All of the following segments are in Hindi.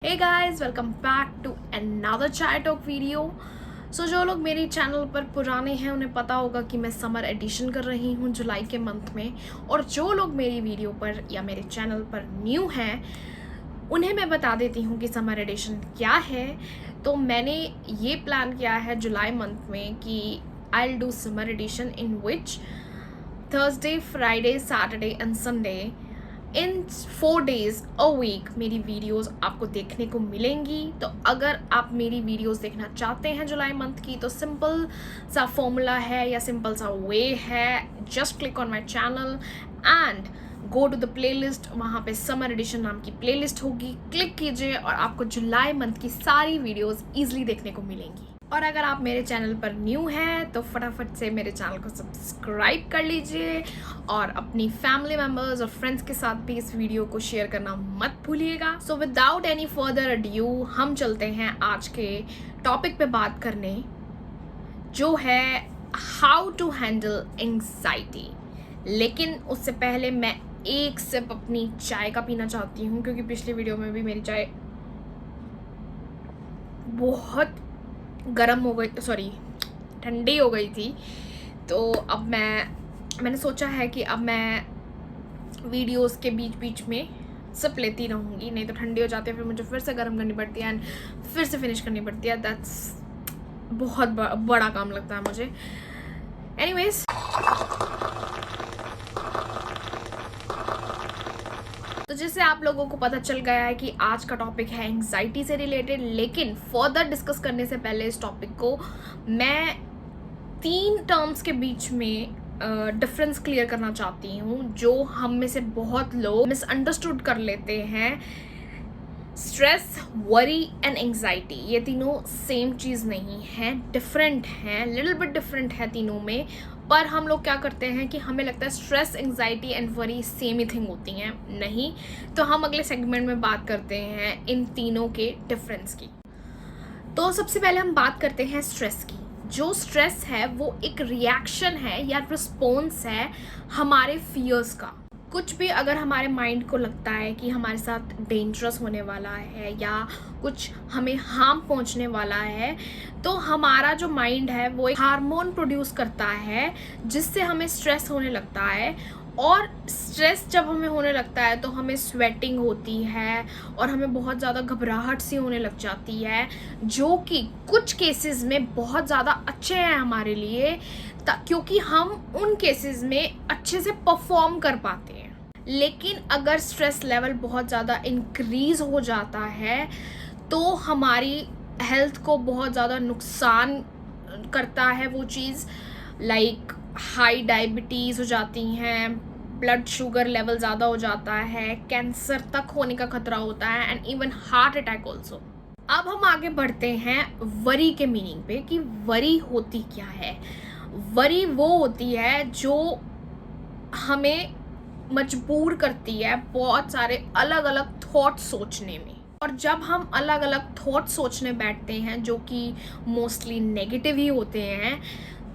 Hey guys, welcome back to another chai talk video. जो लोग मेरे चैनल पर पुराने हैं उन्हें पता होगा कि मैं समर एडिशन कर रही हूँ जुलाई के मंथ में, और जो लोग मेरी वीडियो पर या मेरे चैनल पर न्यू हैं उन्हें मैं बता देती हूँ कि समर एडिशन क्या है। तो मैंने ये प्लान किया है जुलाई मंथ में कि I will do summer edition in which Thursday, Friday, Saturday and Sunday in 4 days a week मेरी वीडियोस आपको देखने को मिलेंगी। तो अगर आप मेरी वीडियोस देखना चाहते हैं जुलाई मंथ की, तो सिंपल सा फॉर्मूला है या सिंपल सा वे है, just click on my channel and go to the playlist. वहाँ पे समर एडिशन नाम की प्ले लिस्ट होगी, क्लिक कीजिए और आपको जुलाई मंथ की सारी वीडियोज़ ईजिली देखने को मिलेंगी। और अगर आप मेरे चैनल पर न्यू हैं तो फटाफट से मेरे चैनल को सब्सक्राइब कर लीजिए और अपनी फैमिली मेम्बर्स और फ्रेंड्स के साथ भी इस वीडियो को शेयर करना मत भूलिएगा। So without any further adieu हम चलते हैं आज के टॉपिक पे बात करने, जो है हाउ टू हैंडल एंग्जाइटी। लेकिन उससे पहले मैं एक सिप अपनी चाय का पीना चाहती हूँ, क्योंकि पिछली वीडियो में भी मेरी चाय बहुत गर्म हो गई, सॉरी ठंडी हो गई थी। तो अब मैंने सोचा है कि अब मैं वीडियोस के बीच बीच में सिप लेती रहूँगी, नहीं तो ठंडी हो जाती है, फिर मुझे फिर से गर्म करनी पड़ती है एंड फिर से फिनिश करनी पड़ती है। दैट्स बहुत बड़ा काम लगता है मुझे। एनीवेज, तो जैसे आप लोगों को पता चल गया है कि आज का टॉपिक है एंग्जाइटी से रिलेटेड, लेकिन फर्दर डिस्कस करने से पहले इस टॉपिक को मैं 3 टर्म्स के बीच में डिफरेंस क्लियर करना चाहती हूँ, जो हम में से बहुत लोग मिसअंडरस्टूड कर लेते हैं। स्ट्रेस, वरी एंड एंग्जाइटी, ये तीनों सेम चीज़ नहीं है, डिफरेंट हैं, लिटिल बिट डिफरेंट है तीनों में। पर हम लोग क्या करते हैं कि हमें लगता है stress, anxiety and worry same he thing होती हैं। नहीं, तो हम अगले सेगमेंट में बात करते हैं इन तीनों के डिफरेंस की। तो सबसे पहले हम बात करते हैं स्ट्रेस की। जो स्ट्रेस है वो एक रिएक्शन है या रिस्पॉन्स है हमारे फियर्स का। कुछ भी अगर हमारे माइंड को लगता है कि हमारे साथ डेंजरस होने वाला है या कुछ हमें हार्म पहुंचने वाला है, तो हमारा जो माइंड है वो एक हार्मोन प्रोड्यूस करता है जिससे हमें स्ट्रेस होने लगता है। और स्ट्रेस जब हमें होने लगता है तो हमें स्वेटिंग होती है और हमें बहुत ज़्यादा घबराहट सी होने लग जाती है, जो कि कुछ केसेस में बहुत ज़्यादा अच्छे हैं हमारे लिए, क्योंकि हम उन केसेस में अच्छे से परफॉर्म कर पाते हैं। लेकिन अगर स्ट्रेस लेवल बहुत ज़्यादा इंक्रीज हो जाता है तो हमारी हेल्थ को बहुत ज़्यादा नुकसान करता है वो चीज़। लाइक हाई डायबिटीज़ हो जाती हैं, ब्लड शुगर लेवल ज़्यादा हो जाता है, कैंसर तक होने का खतरा होता है and even heart attack also. अब हम आगे बढ़ते हैं वरी के मीनिंग पे कि वरी होती क्या है। वरी वो होती है जो हमें मजबूर करती है बहुत सारे अलग अलग थॉट सोचने में, और जब हम अलग अलग थॉट सोचने बैठते हैं जो कि मोस्टली नेगेटिव ही होते हैं,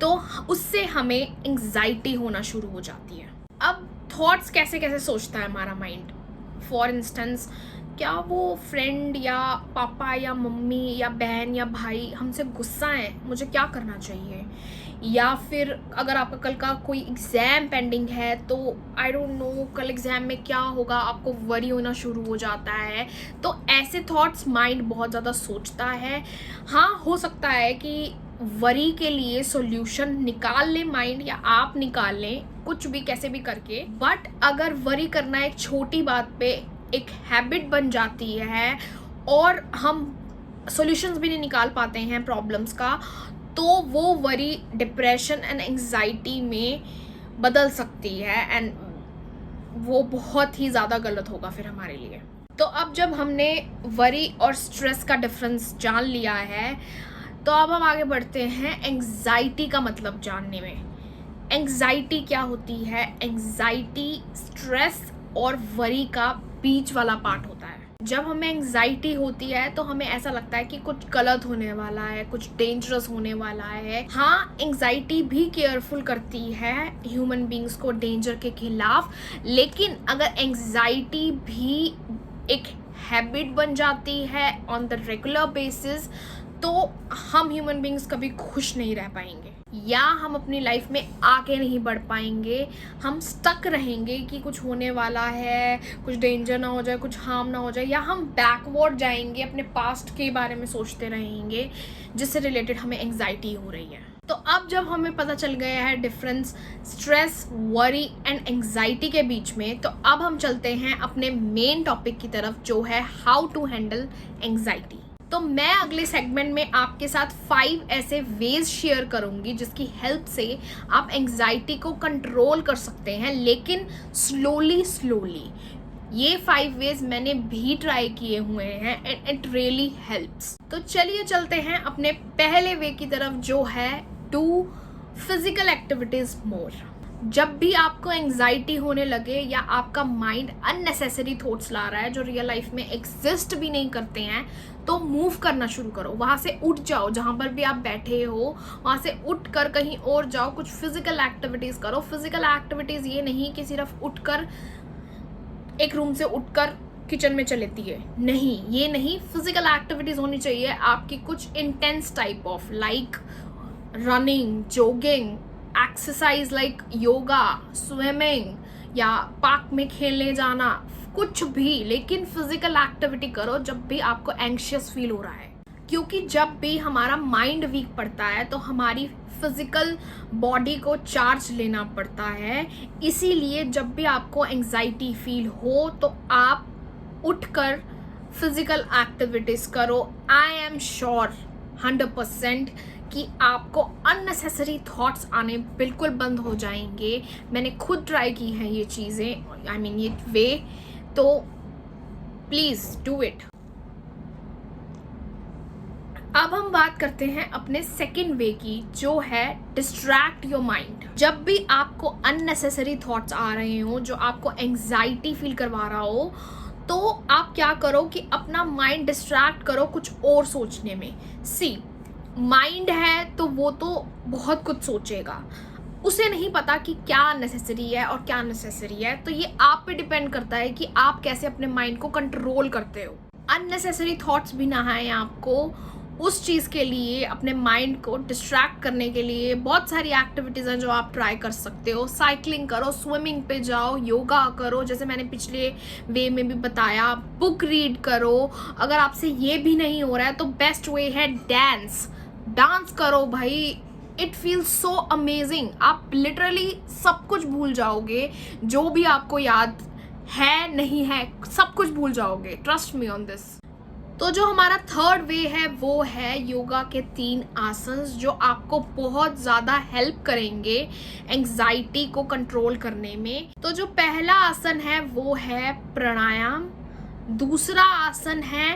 तो उससे हमें एंग्जाइटी होना शुरू हो जाती है। अब थॉट्स कैसे कैसे सोचता है हमारा माइंड। फॉर इंस्टेंस, क्या वो फ्रेंड या पापा या मम्मी या बहन या भाई हमसे गुस्सा है, मुझे क्या करना चाहिए। या फिर अगर आपका कल का कोई एग्ज़ाम पेंडिंग है तो आई डोंट नो कल एग्ज़ाम में क्या होगा, आपको वरी होना शुरू हो जाता है। तो ऐसे थॉट्स माइंड बहुत ज़्यादा सोचता है। हाँ, हो सकता है कि वरी के लिए सॉल्यूशन निकाल ले माइंड, या आप निकाल लें, कुछ भी कैसे भी करके। बट अगर वरी करना एक छोटी बात पे एक हैबिट बन जाती है और हम सॉल्यूशंस भी नहीं निकाल पाते हैं प्रॉब्लम्स का, तो वो वरी डिप्रेशन एंड एंग्जाइटी में बदल सकती है एंड वो बहुत ही ज़्यादा गलत होगा फिर हमारे लिए। तो अब जब हमने वरी और स्ट्रेस का डिफरेंस जान लिया है, तो अब हम आगे बढ़ते हैं एंग्जाइटी का मतलब जानने में। एंग्जाइटी क्या होती है? एंग्जाइटी स्ट्रेस और वरी का बीच वाला पार्ट होता है। जब हमें एंग्जाइटी होती है तो हमें ऐसा लगता है कि कुछ गलत होने वाला है, कुछ डेंजरस होने वाला है। हाँ, एंग्जाइटी भी केयरफुल करती है ह्यूमन बींग्स को डेंजर के खिलाफ, लेकिन अगर एंग्जाइटी भी एक हैबिट बन जाती है ऑन द रेगुलर बेसिस, तो हम ह्यूमन बींग्स कभी खुश नहीं रह पाएंगे या हम अपनी लाइफ में आगे नहीं बढ़ पाएंगे। हम स्टक रहेंगे कि कुछ होने वाला है, कुछ डेंजर ना हो जाए, कुछ हार्म ना हो जाए, या हम बैकवर्ड जाएंगे, अपने पास्ट के बारे में सोचते रहेंगे, जिससे रिलेटेड हमें एंग्जाइटी हो रही है। तो अब जब हमें पता चल गया है difference stress, worry and anxiety के बीच में, तो अब हम चलते हैं अपने मेन टॉपिक की तरफ, जो है हाउ टू हैंडल एंग्जाइटी। तो मैं अगले सेगमेंट में आपके साथ 5 ऐसे वेज शेयर करूंगी जिसकी हेल्प से आप एंग्जाइटी को कंट्रोल कर सकते हैं, लेकिन स्लोली। ये 5 वेज मैंने भी ट्राई किए हुए हैं एंड इट रियली हेल्प्स। तो चलिए चलते हैं अपने पहले वे की तरफ, जो है डू फिजिकल एक्टिविटीज मोर। जब भी आपको एंग्जाइटी होने लगे या आपका माइंड अननेसेसरी थॉट्स ला रहा है जो रियल लाइफ में एग्जिस्ट भी नहीं करते हैं, तो मूव करना शुरू करो। वहाँ से उठ जाओ, जहाँ पर भी आप बैठे हो वहाँ से उठ कर कहीं और जाओ, कुछ फिजिकल एक्टिविटीज़ करो। फिजिकल एक्टिविटीज़ ये नहीं कि सिर्फ उठकर एक रूम से उठकर किचन में चलेती है, नहीं, ये नहीं। फिजिकल एक्टिविटीज़ होनी चाहिए आपकी कुछ intense type of, like running, jogging, exercise like yoga, swimming या पार्क में खेलने जाना, कुछ भी, लेकिन फिजिकल एक्टिविटी करो जब भी आपको एंग्शियस फील हो रहा है। क्योंकि जब भी हमारा माइंड वीक पड़ता है तो हमारी फिजिकल बॉडी को चार्ज लेना पड़ता है। इसीलिए जब भी आपको एंग्जाइटी फील हो तो आप उठकर फिजिकल एक्टिविटीज करो। आई एम श्योर 100% कि आपको अननेसेसरी थॉट्स आने बिल्कुल बंद हो जाएंगे। मैंने खुद ट्राई की हैं ये चीज़ें, आई मीन ये वे, तो प्लीज़ डू इट। अब हम बात करते हैं अपने सेकेंड वे की, जो है डिस्ट्रैक्ट योर माइंड। जब भी आपको अननेसेसरी थॉट्स आ रहे हो जो आपको एंग्जाइटी फील करवा रहा हो, तो आप क्या करो कि अपना माइंड डिस्ट्रैक्ट करो कुछ और सोचने में। सी, माइंड है तो वो तो बहुत कुछ सोचेगा, उसे नहीं पता कि क्या नेसेसरी है और क्या नेसेसरी है। तो ये आप पे डिपेंड करता है कि आप कैसे अपने माइंड को कंट्रोल करते हो। अननेसेसरी थॉट्स भी ना आए आपको। उस चीज़ के लिए, अपने माइंड को डिस्ट्रैक्ट करने के लिए बहुत सारी एक्टिविटीज़ हैं जो आप ट्राई कर सकते हो। साइकिलिंग करो, स्विमिंग पे जाओ, योगा करो, जैसे मैंने पिछले वे में भी बताया, बुक रीड करो। अगर आपसे ये भी नहीं हो रहा है तो बेस्ट वे है डांस करो भाई। It feels so amazing. आप लिटरली सब कुछ भूल जाओगे, जो भी आपको याद है नहीं है सब कुछ भूल जाओगे, ट्रस्ट मी ऑन दिस। तो जो हमारा थर्ड वे है वो है योगा के 3 आसन, जो आपको बहुत ज़्यादा हेल्प करेंगे एंग्जाइटी को कंट्रोल करने में। तो जो पहला आसन है वो है प्राणायाम, दूसरा आसन है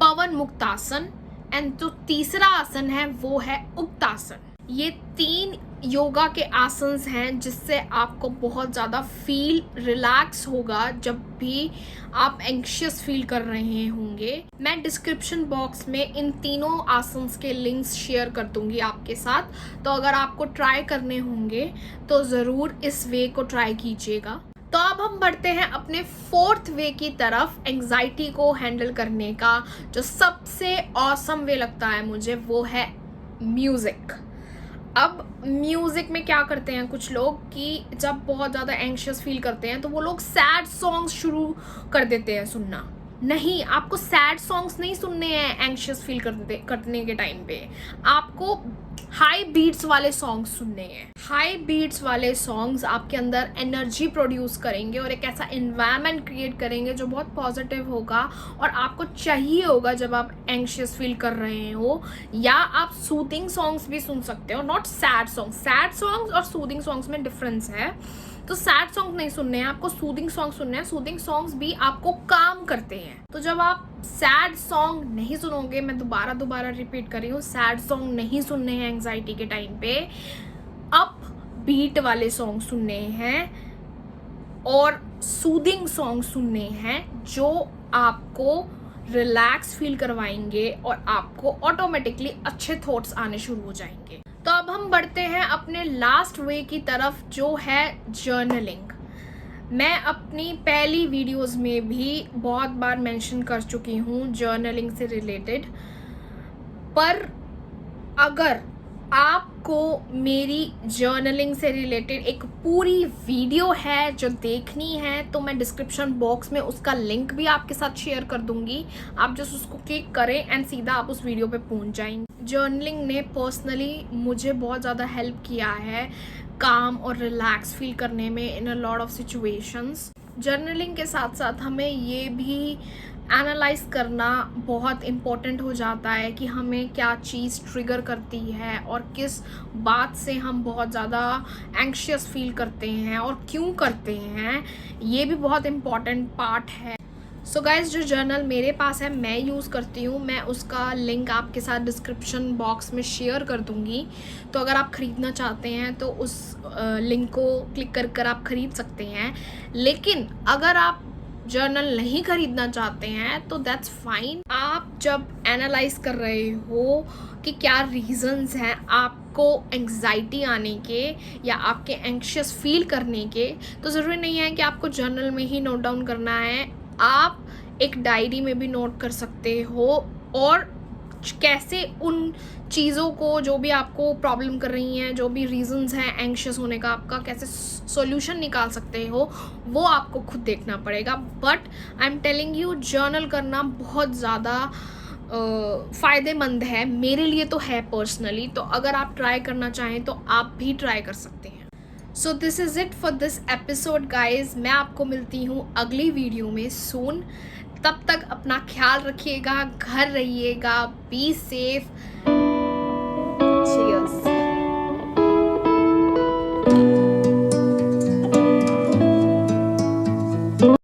पवन मुक्तासन, एंड जो तीसरा आसन है वो है उक्तासन। ये 3 योगा के आसन्स हैं जिससे आपको बहुत ज़्यादा फील रिलैक्स होगा जब भी आप एंग्शियस फील कर रहे होंगे। मैं डिस्क्रिप्शन बॉक्स में इन तीनों आसन्स के लिंक्स शेयर कर दूंगी आपके साथ, तो अगर आपको ट्राई करने होंगे तो ज़रूर इस वे को ट्राई कीजिएगा। तो अब हम बढ़ते हैं अपने 4th वे की तरफ, एंग्जाइटी को हैंडल करने का। जो सबसे ऑसम वे लगता है मुझे वो है म्यूज़िक। अब म्यूज़िक में क्या करते हैं कुछ लोग कि जब बहुत ज़्यादा एंग्शियस फील करते हैं तो वो लोग सैड सॉन्ग्स शुरू कर देते हैं सुनना। नहीं, आपको सैड सॉन्ग्स नहीं सुनने हैं एंग्शियस फील करने के टाइम पे। आपको हाई बीट्स वाले सॉन्ग्स सुनने हैं। हाई बीट्स वाले सॉन्ग्स आपके अंदर एनर्जी प्रोड्यूस करेंगे और एक ऐसा एनवायरनमेंट क्रिएट करेंगे जो बहुत पॉजिटिव होगा और आपको चाहिए होगा जब आप एंग्शियस फील कर रहे हो। या आप सूदिंग सॉन्ग्स भी सुन सकते हो, not sad songs. Sad songs और सूदिंग सॉन्ग्स में डिफरेंस है। तो सैड सॉन्ग नहीं सुनने हैं आपको, सूदिंग सॉन्ग सुनने हैं। सूदिंग सॉन्ग्स भी आपको काम करते हैं। तो जब आप सैड सॉन्ग नहीं सुनोगे, मैं दोबारा रिपीट कर रही हूँ, सैड सॉन्ग नहीं सुनने हैं एंग्जाइटी के टाइम पे, अप बीट वाले सॉन्ग सुनने हैं और सूदिंग सॉन्ग सुनने हैं जो आपको रिलैक्स फील करवाएंगे और आपको ऑटोमेटिकली अच्छे थॉट्स आने शुरू हो जाएंगे। तो अब हम बढ़ते हैं अपने लास्ट वे की तरफ, जो है जर्नलिंग। मैं अपनी पहली वीडियोस में भी बहुत बार मेंशन कर चुकी हूँ जर्नलिंग से रिलेटेड, पर अगर आपको मेरी जर्नलिंग से रिलेटेड एक पूरी वीडियो है जो देखनी है तो मैं डिस्क्रिप्शन बॉक्स में उसका लिंक भी आपके साथ शेयर कर दूंगी। आप जस्ट उसको क्लिक करें एंड सीधा आप उस वीडियो पे पहुंच जाएंगे। जर्नलिंग ने पर्सनली मुझे बहुत ज़्यादा हेल्प किया है काम और रिलैक्स फील करने में in a lot of situations. Journaling के साथ साथ हमें ये भी एनालाइज करना बहुत इम्पोर्टेंट हो जाता है कि हमें क्या चीज़ ट्रिगर करती है और किस बात से हम बहुत ज़्यादा एंग्शियस फील करते हैं और क्यों करते हैं। ये भी बहुत इम्पॉर्टेंट पार्ट है। सो गाइज, जो जर्नल मेरे पास है मैं यूज़ करती हूँ, मैं उसका लिंक आपके साथ डिस्क्रिप्शन बॉक्स में शेयर कर दूँगी। तो अगर आप ख़रीदना चाहते हैं तो उस लिंक को क्लिक कर आप ख़रीद सकते हैं। लेकिन अगर आप जर्नल नहीं खरीदना चाहते हैं तो दैट्स फाइन। आप जब एनालाइज कर रहे हो कि क्या रीजंस हैं आपको एंग्जाइटी आने के या आपके एंग्शियस फील करने के, तो ज़रूरी नहीं है कि आपको जर्नल में ही नोट डाउन करना है। आप एक डायरी में भी नोट कर सकते हो और कैसे उन चीज़ों को जो भी आपको प्रॉब्लम कर रही हैं, जो भी रीजंस हैं एंग्शियस होने का, आपका कैसे सॉल्यूशन निकाल सकते हो वो आपको खुद देखना पड़ेगा। But I am telling you, journal करना बहुत ज़्यादा फ़ायदेमंद है। मेरे लिए तो है पर्सनली। तो अगर आप ट्राई करना चाहें तो आप भी ट्राई कर सकते हैं। So this is it for this episode guys. मैं आपको मिलती हूँ अगली वीडियो में सून। तब तक अपना ख्याल रखिएगा, घर रहिएगा, बी सेफ। चीयर्स।